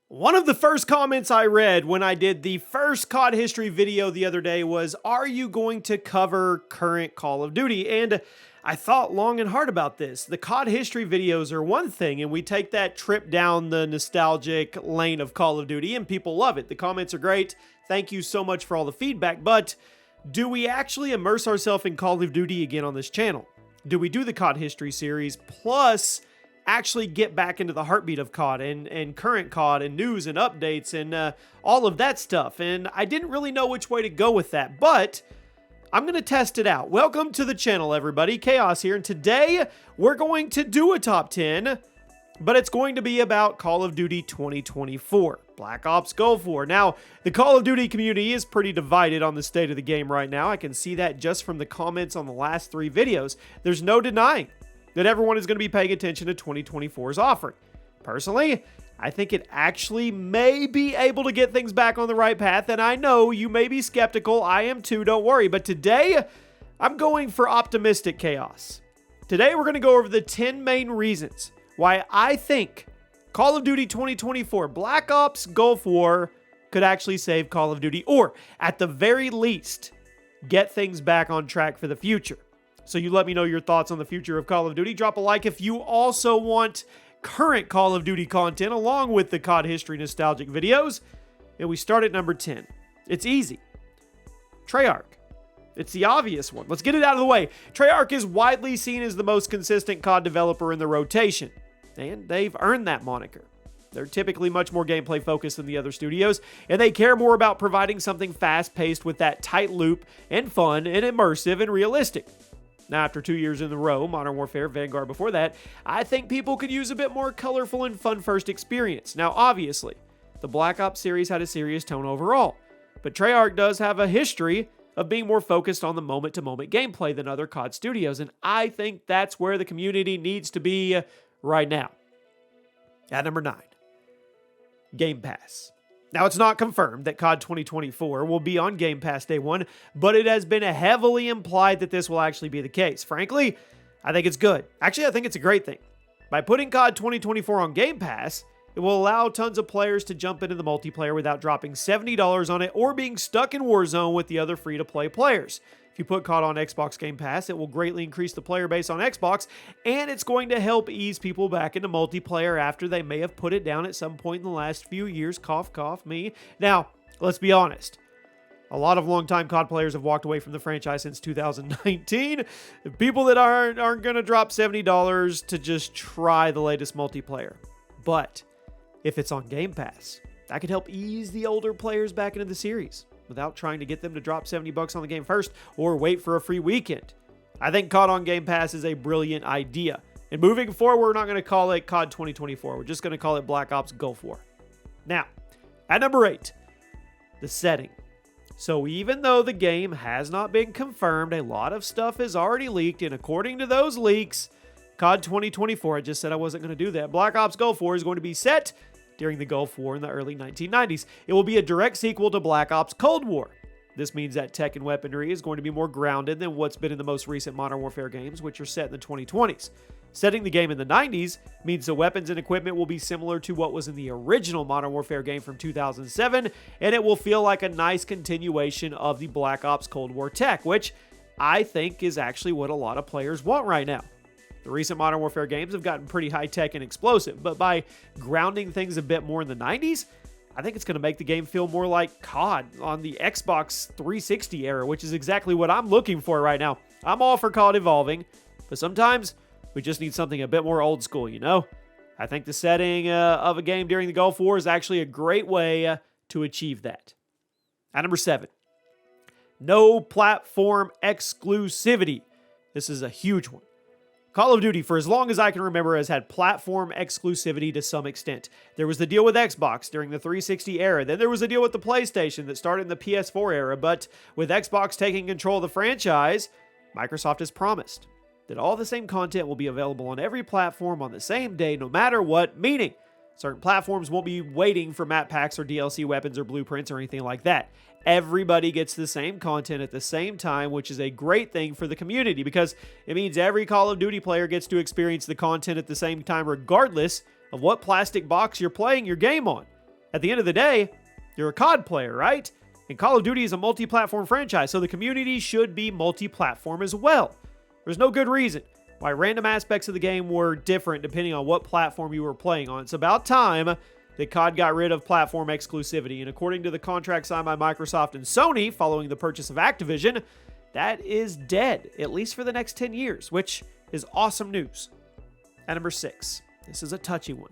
One of the first comments I read when I did the first COD history video the other day was, "Are you going to cover current Call of Duty?" And I thought long and hard about this. The COD history videos are one thing, and we take that trip down the nostalgic lane of Call of Duty, and people love it. The comments are great. Thank you so much for all the feedback, but do we actually immerse ourselves in Call of Duty again on this channel? Do we do the COD history series, plus actually get back into the heartbeat of COD and current COD and news and updates and all of that stuff? And I didn't really know which way to go with that, but I'm going to test it out. Welcome to the channel, everybody. Chaos here, and today we're going to do a top 10, but it's going to be about Call of Duty 2024, Black Ops Gulf War. Now, the Call of Duty community is pretty divided on the state of the game right now. I can see that just from the comments on the last three videos. There's no denying that everyone is going to be paying attention to 2024's offering. Personally, I think it actually may be able to get things back on the right path, and I know you may be skeptical. I am too, don't worry. But today, I'm going for optimistic chaos. Today, we're going to go over the 10 main reasons why I think Call of Duty 2024 Black Ops Gulf War could actually save Call of Duty, or at the very least, get things back on track for the future. So you let me know your thoughts on the future of Call of Duty. Drop a like if you also want current Call of Duty content along with the COD history nostalgic videos. And we start at number 10. It's easy. Treyarch. It's the obvious one. Let's get it out of the way. Treyarch is widely seen as the most consistent COD developer in the rotation, and they've earned that moniker. They're typically much more gameplay focused than the other studios, and they care more about providing something fast-paced with that tight loop and fun and immersive and realistic. Now, after 2 years in a row, Modern Warfare, Vanguard before that, I think people could use a bit more colorful and fun first experience. Now, obviously, the Black Ops series had a serious tone overall, but Treyarch does have a history of being more focused on the moment-to-moment gameplay than other COD studios, and I think that's where the community needs to be right now. At number 9, Game Pass. Now, it's not confirmed that COD 2024 will be on Game Pass day one, but it has been heavily implied that this will actually be the case. Frankly, I think it's good. Actually, I think it's a great thing. By putting COD 2024 on Game Pass, it will allow tons of players to jump into the multiplayer without dropping $70 on it or being stuck in Warzone with the other free-to-play players. If you put COD on Xbox Game Pass, it will greatly increase the player base on Xbox, and it's going to help ease people back into multiplayer after they may have put it down at some point in the last few years. Cough, cough, me. Now, let's be honest. A lot of longtime COD players have walked away from the franchise since 2019. People that aren't going to drop $70 to just try the latest multiplayer. But if it's on Game Pass, that could help ease the older players back into the series without trying to get them to drop $70 on the game first or wait for a free weekend. I think COD on Game Pass is a brilliant idea. And moving forward, we're not going to call it COD 2024. We're just going to call it Black Ops Gulf War. Now, at number 8, the setting. So even though the game has not been confirmed, a lot of stuff is already leaked, and according to those leaks, COD 2024, I just said I wasn't going to do that, Black Ops Gulf War is going to be set during the Gulf War in the early 1990s. It will be a direct sequel to Black Ops Cold War. This means that tech and weaponry is going to be more grounded than what's been in the most recent Modern Warfare games, which are set in the 2020s. Setting the game in the 90s means the weapons and equipment will be similar to what was in the original Modern Warfare game from 2007, and it will feel like a nice continuation of the Black Ops Cold War tech, which I think is actually what a lot of players want right now. The recent Modern Warfare games have gotten pretty high-tech and explosive, but by grounding things a bit more in the 90s, I think it's going to make the game feel more like COD on the Xbox 360 era, which is exactly what I'm looking for right now. I'm all for COD evolving, but sometimes we just need something a bit more old school, you know? I think the setting of a game during the Gulf War is actually a great way to achieve that. At number 7, no platform exclusivity. This is a huge one. Call of Duty, for as long as I can remember, has had platform exclusivity to some extent. There was the deal with Xbox during the 360 era. Then there was a deal with the PlayStation that started in the PS4 era. But with Xbox taking control of the franchise, Microsoft has promised that all the same content will be available on every platform on the same day, no matter what, meaning certain platforms won't be waiting for map packs or DLC weapons or blueprints or anything like that. Everybody gets the same content at the same time, which is a great thing for the community because it means every Call of Duty player gets to experience the content at the same time regardless of what plastic box you're playing your game on. At the end of the day, you're a COD player, right? And Call of Duty is a multi-platform franchise, so the community should be multi-platform as well. There's no good reason why random aspects of the game were different depending on what platform you were playing on. It's about time that COD got rid of platform exclusivity, and according to the contract signed by Microsoft and Sony following the purchase of Activision, that is dead, at least for the next 10 years, which is awesome news. At number 6, this is a touchy one.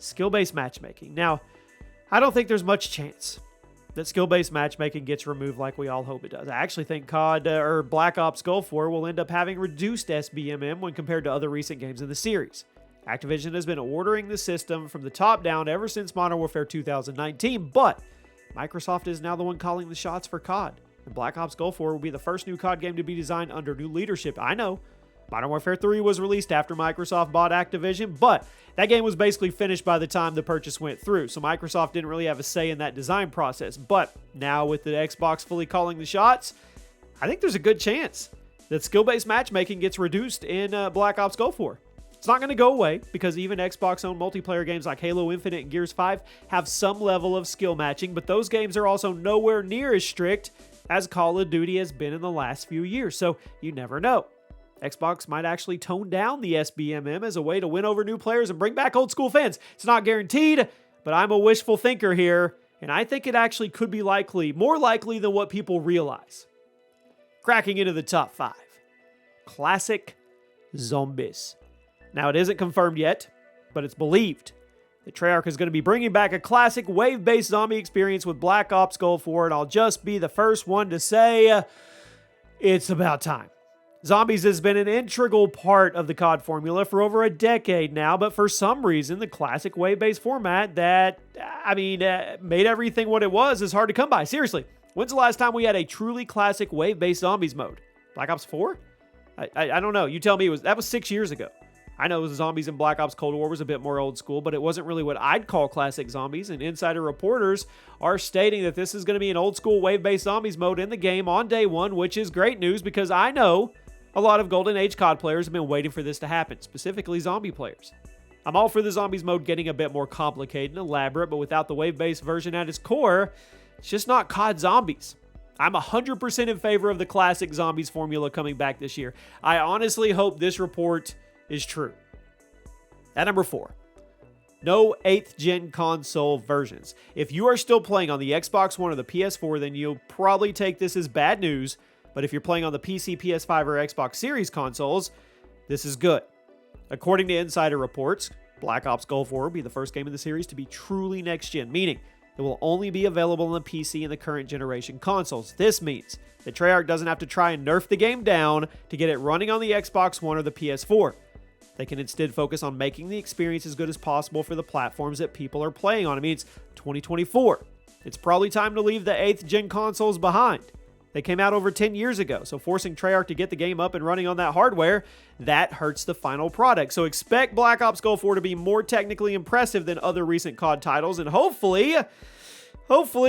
Skill-based matchmaking. Now, I don't think there's much chance that skill-based matchmaking gets removed like we all hope it does. I actually think COD or Black Ops Gulf War will end up having reduced SBMM when compared to other recent games in the series. Activision has been ordering the system from the top down ever since Modern Warfare 2019, but Microsoft is now the one calling the shots for COD. And Black Ops Gulf War will be the first new COD game to be designed under new leadership. I know, Modern Warfare 3 was released after Microsoft bought Activision, but that game was basically finished by the time the purchase went through, so Microsoft didn't really have a say in that design process. But now with the Xbox fully calling the shots, I think there's a good chance that skill-based matchmaking gets reduced in Black Ops Gulf War. It's not going to go away because even Xbox-owned multiplayer games like Halo Infinite and Gears 5 have some level of skill matching, but those games are also nowhere near as strict as Call of Duty has been in the last few years, so you never know. Xbox might actually tone down the SBMM as a way to win over new players and bring back old school fans. It's not guaranteed, but I'm a wishful thinker here, and I think it actually could be likely, more likely than what people realize. Cracking into the top 5. Classic Zombies. Now, it isn't confirmed yet, but it's believed that Treyarch is going to be bringing back a classic wave-based zombie experience with Black Ops Gulf War, and I'll just be the first one to say it's about time. Zombies has been an integral part of the COD formula for over a decade now, but for some reason, the classic wave-based format that, made everything what it was is hard to come by. Seriously, when's the last time we had a truly classic wave-based zombies mode? Black Ops 4? I don't know. You tell me. That was 6 years ago. I know Zombies in Black Ops Cold War was a bit more old school, but it wasn't really what I'd call classic zombies, and insider reporters are stating that this is going to be an old school wave-based zombies mode in the game on day one, which is great news because I know a lot of Golden Age COD players have been waiting for this to happen, specifically zombie players. I'm all for the zombies mode getting a bit more complicated and elaborate, but without the wave-based version at its core, it's just not COD Zombies. I'm 100% in favor of the classic zombies formula coming back this year. I honestly hope this report is true. At number 4, no 8th gen console versions. If you are still playing on the Xbox One or the PS4, then you'll probably take this as bad news, but if you're playing on the PC, PS5, or Xbox Series consoles, this is good. According to insider reports, Black Ops Gulf War will be the first game in the series to be truly next gen, meaning it will only be available on the PC and the current generation consoles. This means that Treyarch doesn't have to try and nerf the game down to get it running on the Xbox One or the PS4. They can instead focus on making the experience as good as possible for the platforms that people are playing on. It's 2024. It's probably time to leave the 8th gen consoles behind. They came out over 10 years ago, so forcing Treyarch to get the game up and running on that hardware, that hurts the final product. So expect Black Ops Gulf War to be more technically impressive than other recent COD titles, and hopefully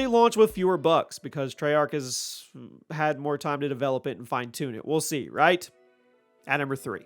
launch with fewer bugs, because Treyarch has had more time to develop it and fine-tune it. We'll see, right? At number 3.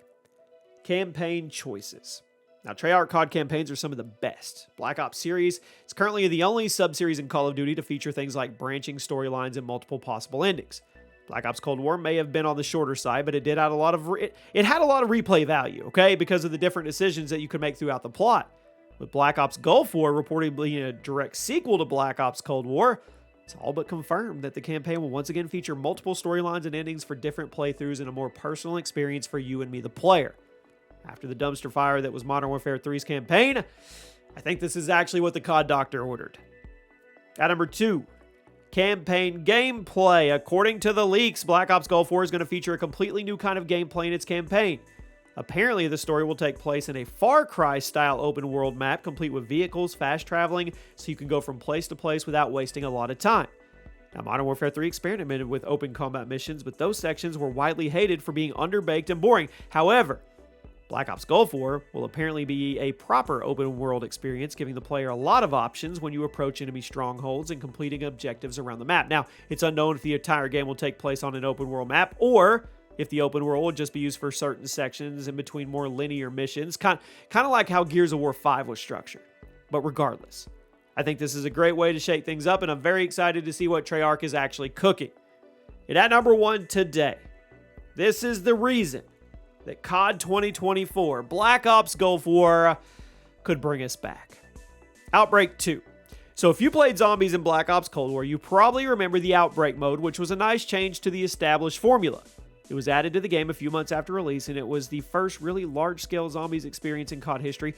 Campaign choices. Now, Treyarch COD campaigns are some of the best. Black Ops series is currently the only sub-series in Call of Duty to feature things like branching storylines and multiple possible endings. Black Ops Cold War may have been on the shorter side, but it did add a lot of it had a lot of replay value, okay, because of the different decisions that you could make throughout the plot. With Black Ops Gulf War reportedly being a direct sequel to Black Ops Cold War, it's all but confirmed that the campaign will once again feature multiple storylines and endings for different playthroughs and a more personal experience for you and me, the player. After the dumpster fire that was Modern Warfare 3's campaign, I think this is actually what the COD Doctor ordered. At number 2, campaign gameplay. According to the leaks, Black Ops Gulf War is going to feature a completely new kind of gameplay in its campaign. Apparently, the story will take place in a Far Cry-style open-world map, complete with vehicles, fast traveling, so you can go from place to place without wasting a lot of time. Now, Modern Warfare 3 experimented with open combat missions, but those sections were widely hated for being underbaked and boring. However, Black Ops Gulf War will apparently be a proper open-world experience, giving the player a lot of options when you approach enemy strongholds and completing objectives around the map. Now, it's unknown if the entire game will take place on an open-world map, or if the open world will just be used for certain sections in between more linear missions, kind of like how Gears of War 5 was structured. But regardless, I think this is a great way to shake things up, and I'm very excited to see what Treyarch is actually cooking. And at number 1 today, this is the reason that COD 2024 Black Ops Gulf War could bring us back. Outbreak 2. So if you played zombies in Black Ops Cold War, you probably remember the Outbreak mode, which was a nice change to the established formula. It was added to the game a few months after release, and it was the first really large-scale zombies experience in COD history.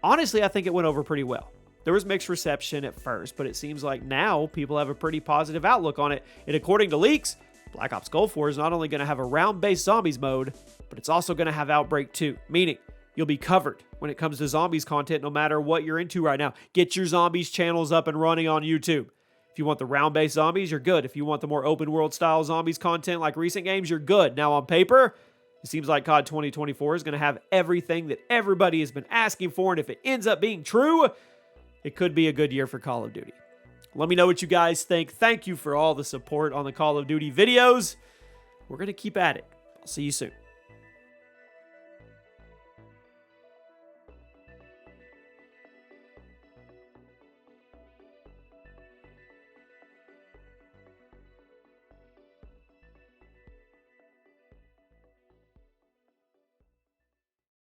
Honestly, I think it went over pretty well. There was mixed reception at first, but it seems like now people have a pretty positive outlook on it. And according to leaks, Black Ops Gulf War is not only going to have a round-based zombies mode, but it's also going to have Outbreak 2, meaning you'll be covered when it comes to zombies content no matter what you're into right now. Get your zombies channels up and running on YouTube. If you want the round-based zombies, you're good. If you want the more open-world style zombies content like recent games, you're good. Now on paper, it seems like COD 2024 is going to have everything that everybody has been asking for, and if it ends up being true, it could be a good year for Call of Duty. Let me know what you guys think. Thank you for all the support on the Call of Duty videos. We're going to keep at it. I'll see you soon.